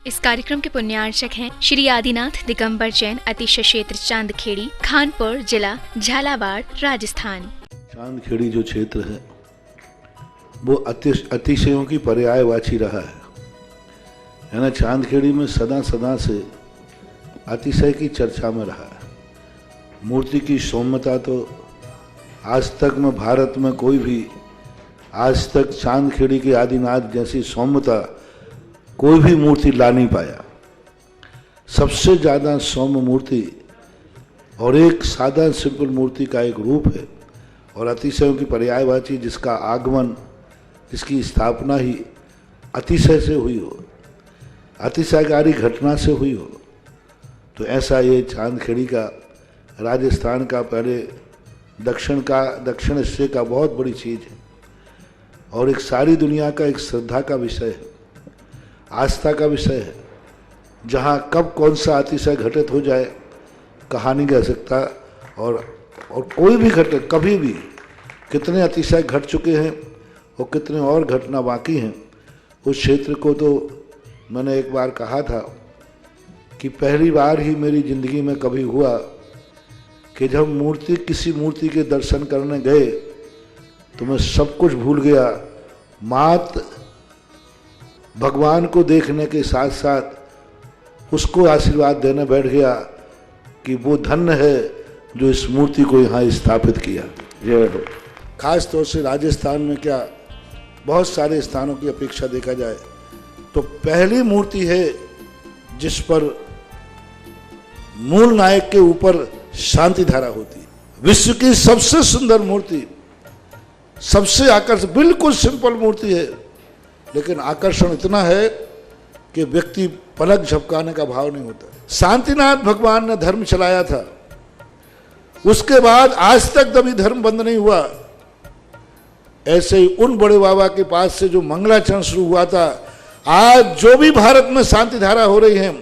इस कार्यक्रम के पुण्यार्चक हैं श्री आदिनाथ दिगंबर जैन अतिशय क्षेत्र चांदखेड़ी, खानपुर जिला, झालावाड़, राजस्थान। चांदखेड़ी जो क्षेत्र है वो अतिशयों की पर्यायवाची रहा है ना। चांदखेड़ी में सदा सदा से अतिशय की चर्चा में रहा है। मूर्ति की सौम्यता तो आज तक में भारत में कोई भी आज तक चांदखेड़ी के आदिनाथ जैसी सौम्यता कोई भी मूर्ति ला नहीं पाया। सबसे ज़्यादा सौम्य मूर्ति और एक सादा सिंपल मूर्ति का एक रूप है और अतिशयों की पर्यायवाची जिसका आगमन, जिसकी स्थापना ही अतिशय से हुई हो, अतिशयकारी घटना से हुई हो, तो ऐसा ये चांदखेड़ी का राजस्थान का पहले दक्षिण हिस्से का बहुत बड़ी चीज़ है और एक सारी दुनिया का एक श्रद्धा का विषय है, आस्था का विषय है। जहाँ कब कौन सा अतिशय घटित हो जाए कहा नहीं जा सकता और कोई भी घटना कभी भी कितने अतिशय घट चुके हैं और कितने और घटना बाकी हैं। उस क्षेत्र को तो मैंने एक बार कहा था कि पहली बार ही मेरी ज़िंदगी में कभी हुआ कि जब किसी मूर्ति के दर्शन करने गए तो मैं सब कुछ भूल गया। मात भगवान को देखने के साथ साथ उसको आशीर्वाद देने बैठ गया कि वो धन्य है जो इस मूर्ति को यहाँ स्थापित किया। जय हो। खास तौर से राजस्थान में क्या बहुत सारे स्थानों की अपेक्षा देखा जाए तो पहली मूर्ति है जिस पर मूल नायक के ऊपर शांति धारा होती है। विश्व की सबसे सुंदर मूर्ति, सबसे आकर्षक, बिल्कुल सिंपल मूर्ति है लेकिन आकर्षण इतना है कि व्यक्ति पलक झपकाने का भाव नहीं होता। शांतिनाथ भगवान ने धर्म चलाया था, उसके बाद आज तक कभी धर्म बंद नहीं हुआ। ऐसे ही उन बड़े बाबा के पास से जो मंगलाचरण शुरू हुआ था, आज जो भी भारत में शांति धारा हो रही है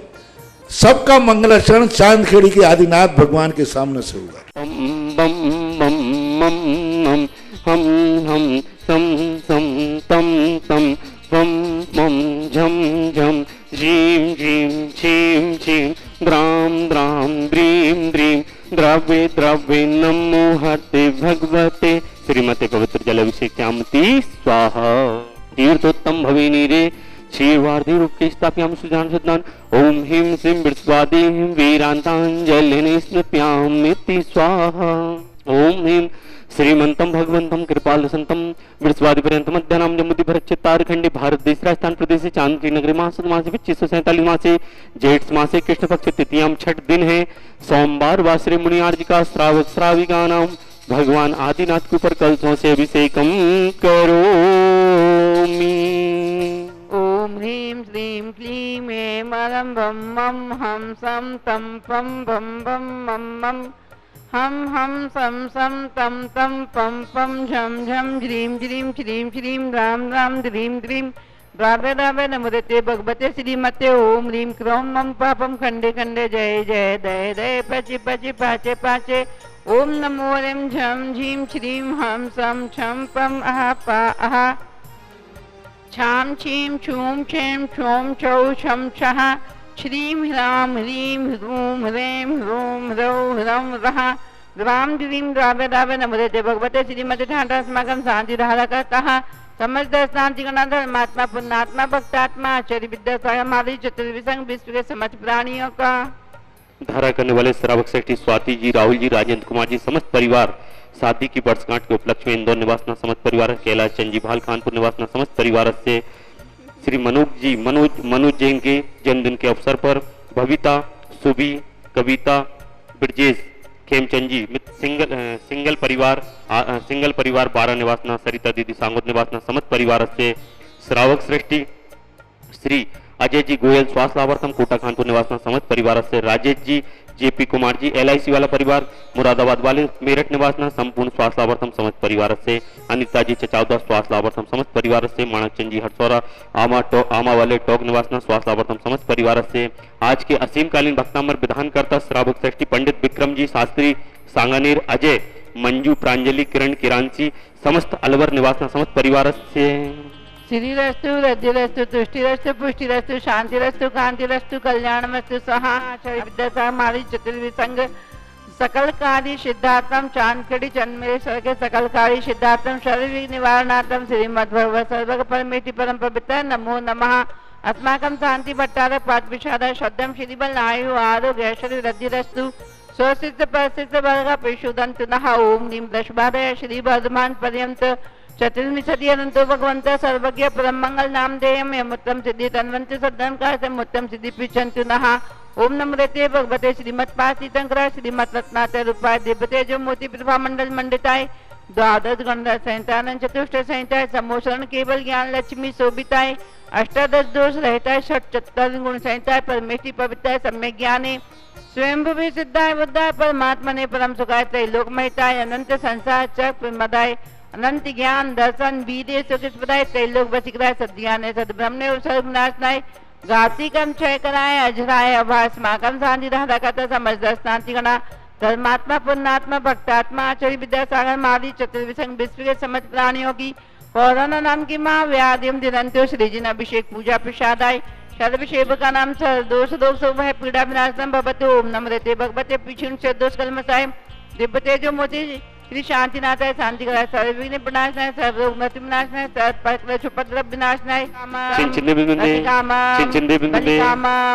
सबका मंगलाचरण चांदखेड़ी के आदिनाथ भगवान के सामने से हुआ। हम सम तम तम वम मम झम झम झीम झीम छीम छीम द्राम द्राम द्रीम द्रीम द्रव्ये द्रव्ये नमो हते भगवते श्रीमते पवित्र जलाभिषेक्यामति स्वाहा। तीर्थोत्तम भवे नीरे क्षीरवार्धि रूपके स्थापयामि सुजान सद्दान। ओम ह्रीं श्रीं वृषभादेवी वीरांतांजलिने स्मृत्यामिति स्वाहा। ओम ह्रीं श्रीमंतम भगवंतम कृपालसंतम वृषभादिपर्यंत मध्यानाम जम्बुद्वीपरच्चित्तारखंडे भारत देश राजस्थान प्रदेश चांदखेड़ी नगरी मास 2547 मासे जेठ मासे कृष्ण पक्ष तृतीयाम छठ दिन है सोमवार व श्री मुनियार्ज का श्रावक श्राविका नाम भगवान आदिनाथ के ऊपर कलशों से अभिषेकम करोमि। ओम ह्रीं श्रीं क्लीं ऐं मरं भं मं हम सम तम पम भं भं मं मं हम सम तम तम पम पम झम झम ह्रीं ह्रीं श्रीं श्रीं राम राम द्रीं द्रीं द्रावे द्रावे नमोते भगवते श्रीमते। ओम ह्रीं क्रों मम पापम खंडे खंडे जय जय दय दय पचि पचि पाचे पाचे। ओम नमो ह्रीं झम झीं श्रीं हम सम छम पम अहा पा अहा छाम छीम छूम छेम छोम छौ छम छहा श्रीं ह्रां ह्रीं ह्रूं ह्रें ह्रूं ह्रौं ह्रं रहा राम द्रीं द्रावे द्रावे नमोते भगवते श्रीमते ठाठा अस्माकं शांति धारा कहा समस्त शांति धर्मात्मा पुण्यात्मा भक्तात्मा आचार्य विद्या हमारी चतुर्विसंग विश्व के समस्त प्राणियों का धारा करने वाले श्रावक श्रेष्ठी स्वाति जी, राहुल जी, राजेंद्र कुमार जी समस्त परिवार शादी की वर्षगांठ के उपलक्ष्य में इंदौर निवासना समस्त परिवार, कैलाश चंद जी भाल कानपुर निवासना समस्त परिवार से श्री मनोज जैन के जन्मदिन के अवसर पर भविता, सुबी, कविता, ब्रजेश, खेमचंद जी सिंगल परिवार 12 निवासना, सरिता दीदी सांगोद निवासना समस्त परिवार से श्रावक श्रेष्ठी श्री अजय जी गोयल स्वास्थ्य लाभार्थम कोटा कानपुर निवासना समस्त परिवार से राजेश जी, जेपी कुमार जी LIC वाला परिवार मुरादाबाद वाले मेरठ निवासना संपूर्ण स्वास्थ्य लाभार्थम समस्त परिवार से अनिता जी चचावदा स्वास्थ्य लाभार्थम समस्त परिवार से माणकचंद जी हरसौरा आमा वाले टोक निवासना स्वास्थ्य लाभार्थम समस्त परिवार से आज के असीमकालीन भक्तामर विधानकर्ता श्रावक श्रेष्ठी पंडित विक्रम जी शास्त्री सांगानेर अजय मंजू प्रांजलि किरण किरांची समस्त अलवर निवासना समस्त परिवार से श्रीरस्तु रद्धिरस्तु तुष्टिरस्तु पुष्टिरस्तु शांतिरस्तु कांतिरस्तु कल्याणमस्तु स्वाहा। आचार्य विद्या मारी चतुर्विध संघ सकलकारी सिद्धार्थम चांदखेड़ी जन्मे सर्गे सकलकारी सिद्धार्थम सर्वविघ्न निवारणार्थम श्रीमद्भगवत सर्वग परमेति परम पवित्र नमो नमः। अस्माकं शांति भट्टारक पाठविशारद श्रद्धम श्रीबल आयु आरोग्य ऐश्वर्य वृद्धिरस्तु स्वसिद्ध परसिद्ध वर्ग पिशुदन्तु नः। ओम नीम दशबादय श्री वर्धमान पर्यंत चतुर्विंशति अनंतो भगवंत सर्वज्ञ परम मंगल नाम देयम यमुत्तम सिद्धि तन्वंत सद्धन का समुत्तम सिद्धि पिछंतु नः। ओम नमृते भगवते श्रीमत् पार्थितंकर श्रीमत् रत्नाते रूपाय दिव्यते जो मोती प्रभा मंडल मंडिताय द्वादश गणधर संहितान चतुष्ट संहिताय सम्मोषण केवल ज्ञान लक्ष्मी शोभिताय अष्टादश दोष रहताय षट चत्तर गुण संहिताय परमेष्टि पवित्राय सम्यक ज्ञाने स्वयंभुवी सिद्धाय बुद्धाय परमात्मा ने परम सुखाय त्रैलोक महिताय अनंत संसार चक्र मदाय अनंत ज्ञान दर्शन वीर्य सुखदाय त्रैलोक वशिकराय सद्ज्ञाने सद्ब्रह्मणे सर्वनाशनाय घातिकम क्षय कराय अजराय अभास माकम शांति राधा कथा समझदार शांति गणा धर्मात्मा पुण्यात्मा भक्तात्मा आचार्य विद्यासागर माली चतुर्विसंग विश्व के समझ प्राणियों की पौराणा नाम की माँ व्याधिम दिनंत्यो श्रीजिन अभिषेक पूजा प्रसादाय सर्वसेव का नाम सर दोष दोष है पीड़ा विनाशनम भवतु। ओम नमृते भगवते पिछुन से दोष कलमसाय दिव्य तेजो मोती श्री शांतिनाथाय शांति कराय सर्वविघ्न विनाशनाय सर्वरोग मृत्यु विनाशनाय सर्वपक्र क्षुपद्रव विनाशनाय चिंचिंदे बिंदे चिंचिंदे बिंदे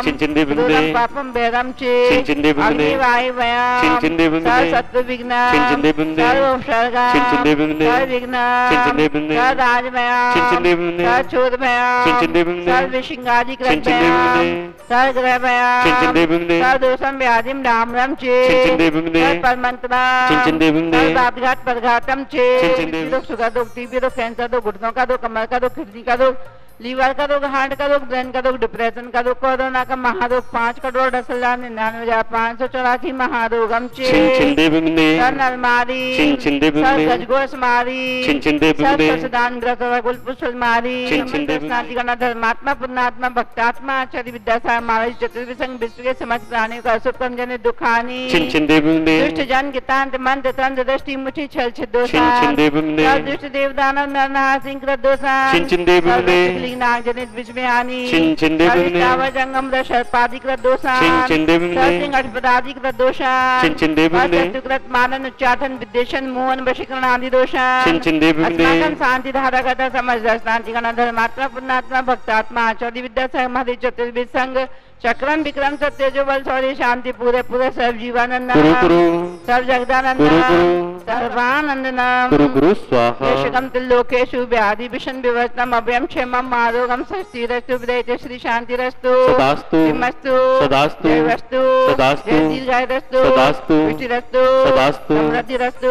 चिंचिंदे बिंदे पापम बेरम चे चिंचिंदे बिंदे वायु वयम चिंचिंदे बिंदे सत्व विघ्न चिंचिंदे बिंदे सर्वोपसर्ग चिंचिंदे बिंदे विघ्न चिंचिंदे बिंदे राजमयम चिंचिंदे बिंदे चोदमयम चिंचिंदे बिंदे सर्वशिंगादि चिंचिंदे बिंदे सर्वग्रहमयम चिंचिंदे बिंदे सर्वदोषम व्याधिम रामरम चे चिंचिंदे बिंदे परमंत्रा चिंचिंदे बिंदे घाट परघातम चे रोग शुगर रोग टीबी रोग कैंसर रोग घुटनों का रोग कमर का रोग किडनी का रोग लीवर का रोग हार्ट का रोग ब्रेन का रोग डिप्रेशन का रोग कोरोना का महारोग 5,10,99,584 महारोगम चे नलमारी गजगोशमारी सदान ग्रह पुष्पमारी गणा धर्मात्मा पुण्यात्मा भक्तात्मा आचार्य विद्यासागर महाराज चतुर्विसंग विश्व के समझ प्राणियों का शुभ कम जन दुखानी दुष्ट जन गितांत मंत्र तंत्र दृष्टि मुठी छल छिदोषा दुष्ट देवदानव नरनासिंह कृदोषा नाग जनित विष में हानि जंगम सर्पादिक दोषान अष्टपदादिक दोषान शत्रुकृत मानन उच्चाटन विद्वेषण मोहन वशीकरण आदि दोषान अस्माकं शांति धारा कथा समझदार शांति गण धर्मात्मा पुण्यात्मा भक्तात्मा आचार्य विद्यासागर महाराज चतुर्विध संघ चक्रम विक्रम सत्य जो बल सौर्य शांति पूरे पूरे सर्व जीवानंद सर्व जगदानंद सर्वानंद यशकम त्रिलोकेषु व्याधि विषण विवर्तनम अभयम क्षेमम आरोग्यम स्वस्तिरस्तु विदयते श्री शांतिरस्तु सदास्तु देवस्तु दीर्घायुरस्तु पुष्टिरस्तु समृद्धिरस्तु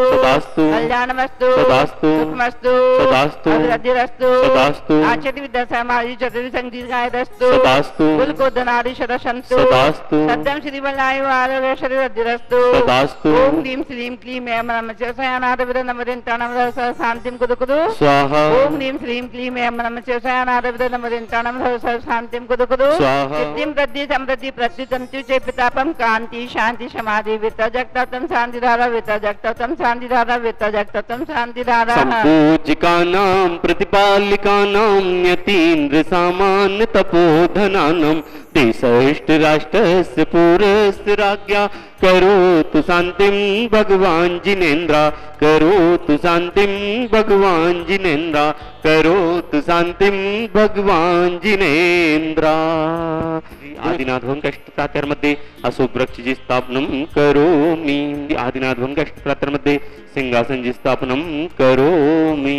कल्याणमस्तु सुखमस्तु अभिवृद्धिरस्तु आचार्य विद्यासागर महाराज चतुर्विध संघ दीर्घायुरस्तु कुल को धनादि शतशन्तु सत्यं श्रीबलायु आरोग्य शरीरद्धिरस्तु ओम ह्रीं श्रीं क्लीं ऐं नमः शयनाथ विद नमदिन्ताणं शांतिं कुरु कुरु स्वाहा। ओम ह्रीं श्रीं क्लीं ऐं नमः शयनाथ विद नमदिन्ताणं शांतिं कुरु कुरु सिद्धिं प्रद्धि समृद्धि प्रत्युतन्तु च पितापं कांति शांति समाधि वितजक्ततं शांतिधारा वितजक्ततं शांतिधारा वितजक्ततं शांतिधारा संपूजिकानां प्रतिपालिकानां यतीन्द्र सामान्य तपोधनानां देशष्ट राष्ट्रस्य पुरस्य राज्ञा करोतु शांतिं भगवान जिनेन्द्र करोतु शांतिं भगवान जिनेन्द्र करोतु शांतिं भगवान जिनेन्द्र। आदिनाथवंकष्टप्रातर्मध्ये अशोकवृक्षजी स्थापनं करोमि आदिनाथवंकष्टप्रातर्मध्ये सिंहासनजी स्थापनं करोमि।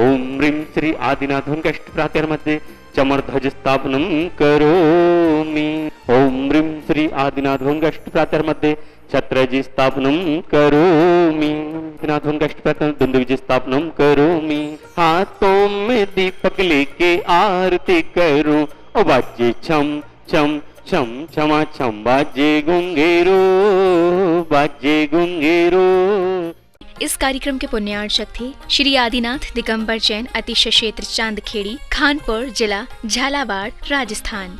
ओम ह्रीं श्री आदिनाथवंकष्टप्रातर्मध्ये चमरध्वज स्थापनं करोमि। ओम ह्रीं श्री आदिनाथवंकष्टप्रातर्मध्ये छत्रजी स्थापनं करोमि। आदिनाथवंकष्टप्रातर् दुंदुभिजी स्थापनं करोमि। हाथों में दीपक लेके आरती करूं ओ बाजे छम छम छम छमा छम बाजे गुंगेरो बाजे गुंगेरो। इस कार्यक्रम के पुण्यार्चक थे श्री आदिनाथ दिगंबर जैन अतिशय क्षेत्र चांदखेड़ी खानपुर जिला झालावाड़ राजस्थान।